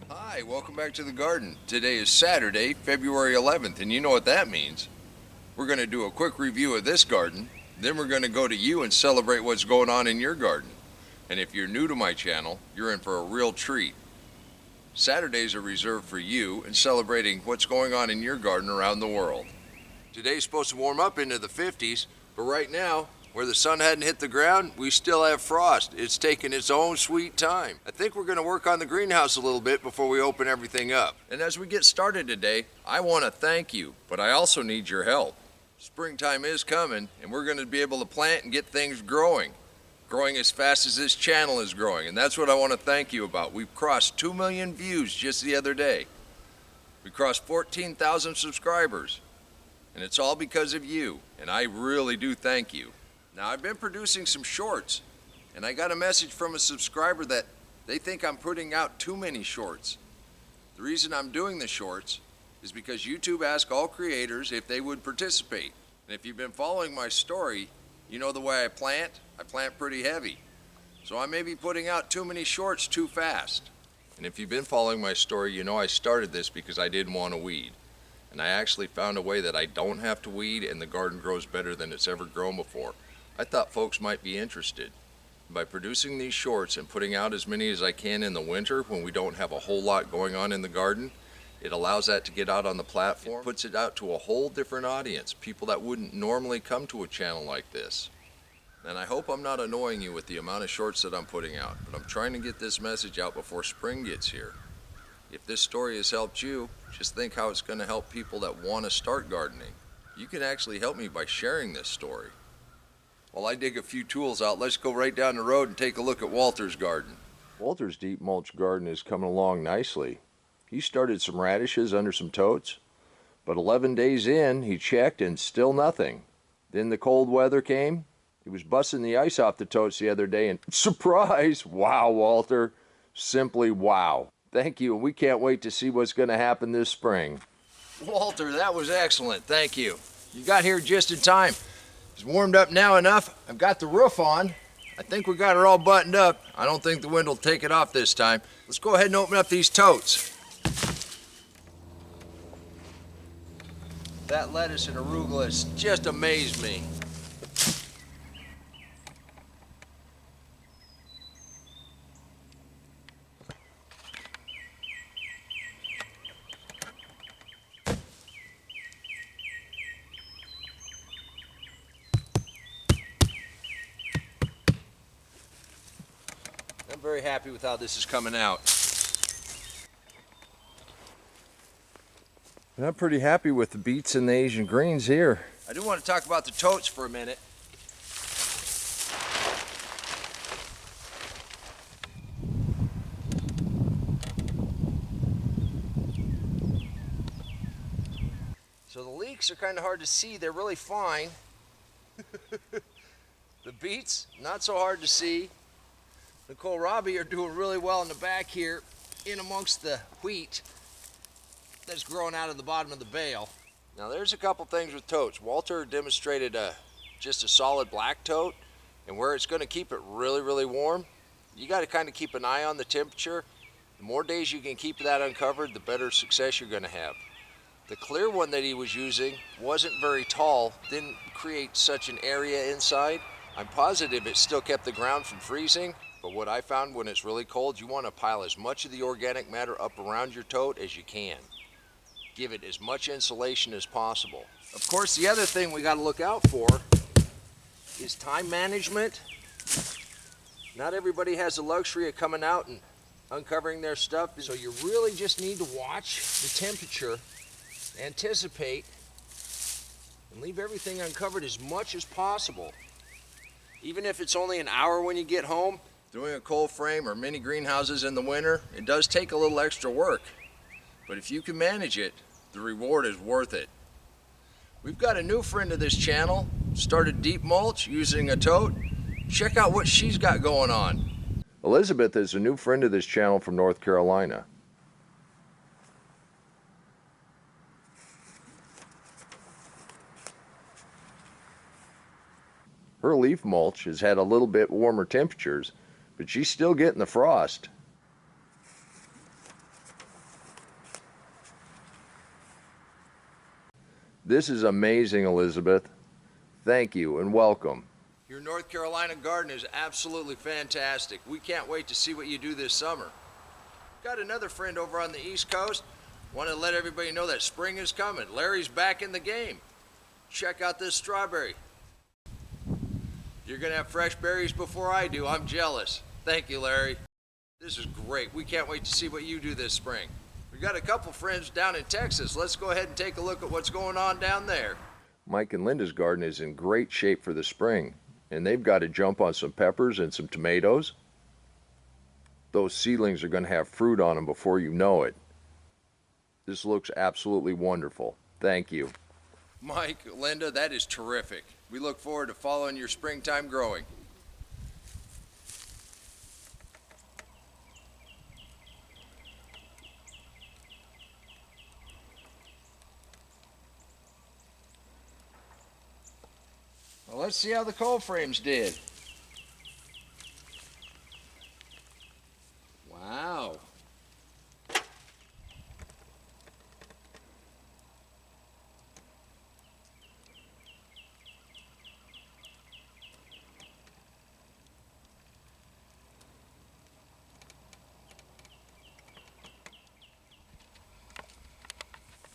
Hi, welcome back to the garden. Today is Saturday, February 11th, and you know what that means. We're going to do a quick review of this garden, then we're going to go to you and celebrate what's going on in your garden. And if you're new to my channel, you're in for a real treat. Saturdays are reserved for you and celebrating what's going on in your garden around the world. Today's supposed to warm up into the 50s, but right now, where the sun hadn't hit the ground, we still have frost. It's taking its own sweet time. I think we're going to work on the greenhouse a little bit before we open everything up. And as we get started today, I want to thank you, but I also need your help. Springtime is coming, and we're going to be able to plant and get things growing as fast as this channel is growing, and that's what I want to thank you about. We've crossed 2 million views just the other day. We crossed 14,000 subscribers, and it's all because of you, and I really do thank you. Now, I've been producing some shorts, and I got a message from a subscriber that they think I'm putting out too many shorts. The reason I'm doing the shorts is because YouTube asked all creators if they would participate. And if you've been following my story, you know the way I plant pretty heavy. So I may be putting out too many shorts too fast. And if you've been following my story, you know I started this because I didn't want to weed. And I actually found a way that I don't have to weed and the garden grows better than it's ever grown before. I thought folks might be interested. By producing these shorts and putting out as many as I can in the winter when we don't have a whole lot going on in the garden, it allows that to get out on the platform, puts it out to a whole different audience, people that wouldn't normally come to a channel like this. And I hope I'm not annoying you with the amount of shorts that I'm putting out, but I'm trying to get this message out before spring gets here. If this story has helped you, just think how it's going to help people that want to start gardening. You can actually help me by sharing this story. While I dig a few tools out, let's go right down the road and take a look at Walter's garden. Walter's deep mulch garden is coming along nicely. He started some radishes under some totes, but 11 days in, he checked and still nothing. Then the cold weather came. He was busting the ice off the totes the other day and surprise! Wow, Walter. Simply wow. Thank you, and we can't wait to see what's going to happen this spring. Walter, that was excellent. Thank you. You got here just in time. It's warmed up now enough. I've got the roof on. I think we got it all buttoned up. I don't think the wind will take it off this time. Let's go ahead and open up these totes. That lettuce and arugula just amazed me. I'm very happy with how this is coming out. And I'm pretty happy with the beets and the Asian greens here. I do want to talk about the totes for a minute. So the leeks are kind of hard to see. They're really fine. The beets, not so hard to see. The kohlrabi are doing really well in the back here, in amongst the wheat that's growing out of the bottom of the bale. Now there's a couple things with totes. Walter demonstrated just a solid black tote, and where it's going to keep it really, really warm, you got to kind of keep an eye on the temperature. The more days you can keep that uncovered, the better success you're going to have. The clear one that he was using wasn't very tall, didn't create such an area inside. I'm positive it still kept the ground from freezing. But what I found when it's really cold, you want to pile as much of the organic matter up around your tote as you can. Give it as much insulation as possible. Of course, the other thing we got to look out for is time management. Not everybody has the luxury of coming out and uncovering their stuff, so you really just need to watch the temperature, anticipate, and leave everything uncovered as much as possible. Even if it's only an hour when you get home, doing a cold frame or mini greenhouses in the winter, it does take a little extra work. But if you can manage it, the reward is worth it. We've got a new friend of this channel, started deep mulch using a tote. Check out what she's got going on. Elizabeth is a new friend of this channel from North Carolina. Her leaf mulch has had a little bit warmer temperatures, but she's still getting the frost. This is amazing, Elizabeth. Thank you and welcome. Your North Carolina garden is absolutely fantastic. We can't wait to see what you do this summer. Got another friend over on the East Coast. Want to let everybody know that spring is coming. Larry's back in the game. Check out this strawberry. You're going to have fresh berries before I do. I'm jealous. Thank you, Larry. This is great. We can't wait to see what you do this spring. We've got a couple friends down in Texas. Let's go ahead and take a look at what's going on down there. Mike and Linda's garden is in great shape for the spring, and they've got to jump on some peppers and some tomatoes. Those seedlings are going to have fruit on them before you know it. This looks absolutely wonderful. Thank you. Mike, Linda, that is terrific. We look forward to following your springtime growing. Well, let's see how the cold frames did. Wow.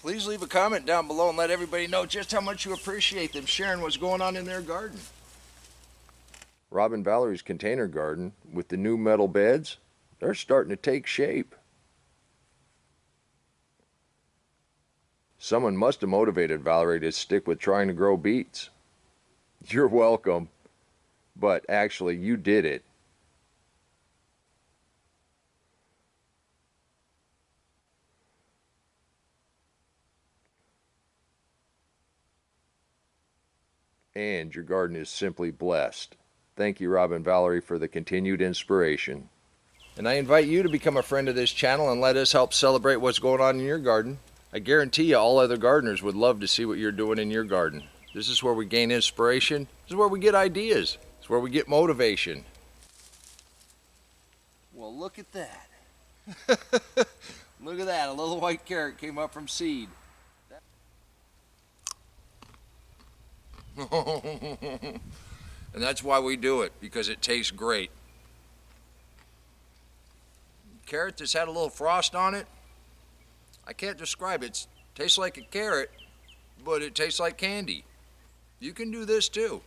Please leave a comment down below and let everybody know just how much you appreciate them sharing what's going on in their garden. Rob and Valerie's container garden with the new metal beds, they're starting to take shape. Someone must have motivated Valerie to stick with trying to grow beets. You're welcome, but actually you did it. And your garden is simply blessed. Thank you, Rob and Valerie, for the continued inspiration. And I invite you to become a friend of this channel and let us help celebrate what's going on in your garden. I guarantee you all other gardeners would love to see what you're doing in your garden. This is where we gain inspiration. This is where we get ideas. It's where we get motivation. Well, look at that. Look at that. A little white carrot came up from seed. And that's why we do it, because it tastes great. Carrot that's had a little frost on it, I can't describe it. It tastes like a carrot, but it tastes like candy. You can do this too.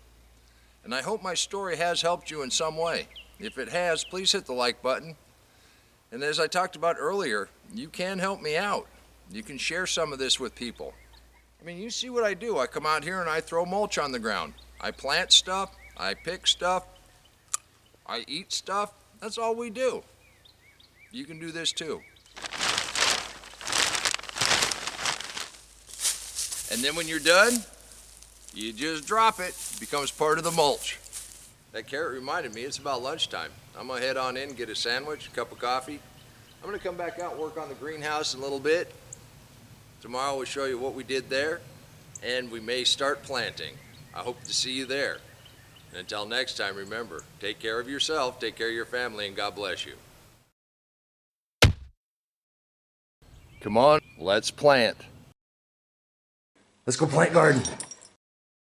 And I hope my story has helped you in some way. If it has, please hit the like button. And as I talked about earlier, you can help me out. You can share some of this with people. I mean, you see what I do. I come out here and I throw mulch on the ground. I plant stuff, I pick stuff, I eat stuff. That's all we do. You can do this too. And then when you're done, you just drop it. It becomes part of the mulch. That carrot reminded me, it's about lunchtime. I'm gonna head on in, get a sandwich, a cup of coffee. I'm gonna come back out and work on the greenhouse in a little bit. Tomorrow we'll show you what we did there, and we may start planting. I hope to see you there. And until next time, remember, take care of yourself, take care of your family, and God bless you. Come on, let's plant. Let's go plant garden.